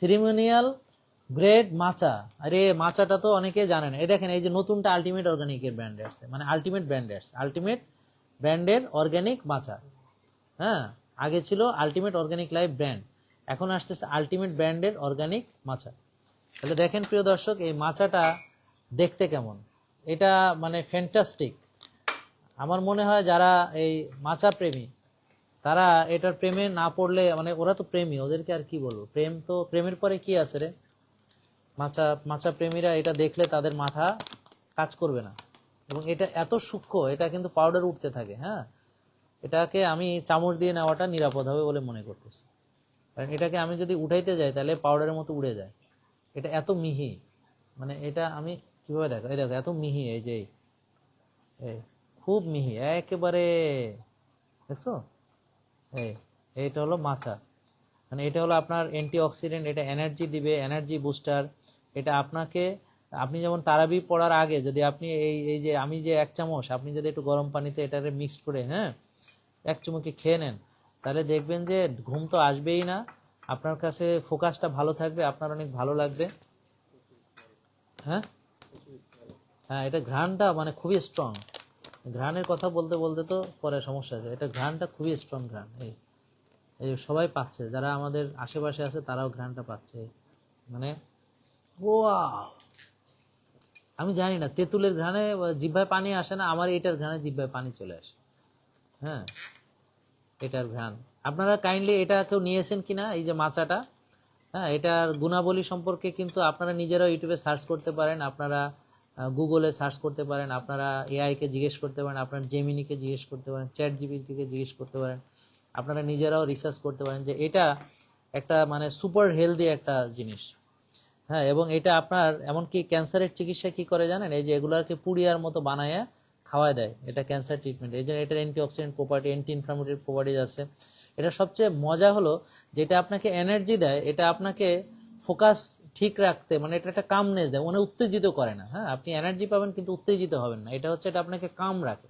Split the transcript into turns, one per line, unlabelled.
সিরিমোনিয়াল grade মাচা। আরে মাচাটা তো অনেকে জানে না। এই দেখেন, এই যে নতুনটা আলটিমেট অর্গানিকের ব্র্যান্ডে আসছে, মানে আলটিমেট ব্র্যান্ডে আসছে, আলটিমেট ব্র্যান্ডের অর্গানিক মাচা। হ্যাঁ, আগে ছিল আলটিমেট অর্গানিক লাইফ ব্র্যান্ড, এখন আসতেছে আলটিমেট ব্র্যান্ডের অর্গানিক মাচা। তাহলে দেখেন প্রিয় দর্শক, এই মাচাটা দেখতে কেমন, এটা মানে ফ্যান্টাস্টিক। আমার মনে হয় যারা এই মাচা প্রেমী তারা এটার প্রেমে না পড়লে, মানে ওরা তো প্রেমী, ওদেরকে আর কি বলবো, প্রেম তো, প্রেমের পরে কি আছে রে। মাচা মাচা প্রেমীরা এটা দেখলে তাদের মাথা কাজ করবে না। এবং এটা এত সূক্ষ্ম, এটা কিন্তু পাউডার উঠতে থাকে। হ্যাঁ, এটাকে আমি চামচ দিয়ে নেওয়াটা নিরাপদ হবে বলে মনে করতেছি, কারণ এটাকে আমি যদি উঠাইতে যাই তাহলে পাউডারের মতো উড়ে যায়। এটা এত মিহি, মানে এটা আমি কিভাবে দেখো, এই দেখো এত মিহি, এই যে এই খুব মিহি একেবারে, দেখছো? এই এইটা হলো মাচা, মানে এটা হলো আপনার অ্যান্টিঅক্সিডেন্ট, এটা এনার্জি দিবে, এনার্জি বুস্টার। এটা আপনাকে, আপনি যেমন তারাবি পড়ার আগে যদি আপনি এই এই যে আমি যে 1 চামচ আপনি যদি একটু গরম পানিতে এটারে মিক্সড করে, হ্যাঁ, এক চুমুকে খেয়ে নেন, তাহলে দেখবেন যে ঘুম তো আসবেই না, আপনার কাছে ফোকাসটা ভালো থাকবে, আপনার অনেক ভালো লাগবে। হ্যাঁ হ্যাঁ, এটা ঘ্রাণটা মানে খুবই স্ট্রং। ঘ্রাণের কথা বলতে বলতে তো পরে সমস্যা আছে, এটা ঘ্রাণটা খুবই স্ট্রং ঘ্রাণ। এই সবাই পাচ্ছে, যারা আমাদের আশেপাশে আছে তারাও ঘ্রাণটা পাচ্ছে, মানে ওয়াও। আমি জানি না, তেঁতুলের ঘ্রাণে জিহ্বায় পানি আসে না, আমার এটার ঘ্রাণে জিহ্বায় পানি চলে আসে। হ্যাঁ, এটার ঘ্রাণ। আপনারা কাইন্ডলি এটা কেউ নিয়েছেন কিনা, এই যে মাচাটা? হ্যাঁ, এটার গুণাবলী সম্পর্কে কিন্তু আপনারা নিজেরাও ইউটিউবে সার্চ করতে পারেন, আপনারা গুগলে সার্চ করতে পারেন, আপনারা এআইকে জিজ্ঞেস করতে পারেন, আপনার জেমিনিকে জিজ্ঞেস করতে পারেন, চ্যাট জিপিটিকে জিজ্ঞেস করতে পারেন, আপনারা নিজেরাও রিসার্চ করতে পারেন যে এটা একটা মানে সুপার হেলদি একটা জিনিস। হ্যাঁ, এবং এটা আপনার এমনকি ক্যান্সারের চিকিৎসা কি করে জানেন, এই যে এগুলাকে পুড়িয়ার মতো বানায় খাওয়ায় দেয়, এটা ক্যান্সার ট্রিটমেন্ট। এই জন্য এটার antioxidant property, anti inflammatory properties আছে। এটা সবচেয়ে মজা হলো যেটা আপনাকে এনার্জি দেয়, এটা আপনাকে ফোকাস ঠিক রাখতে, মানে এটা একটা কামনেস দেয়, মানে উত্তেজিত করে না। হ্যাঁ, আপনি এনার্জি পাবেন কিন্তু উত্তেজিত হবেন না, এটা হচ্ছে এটা আপনাকে কাম রাখে।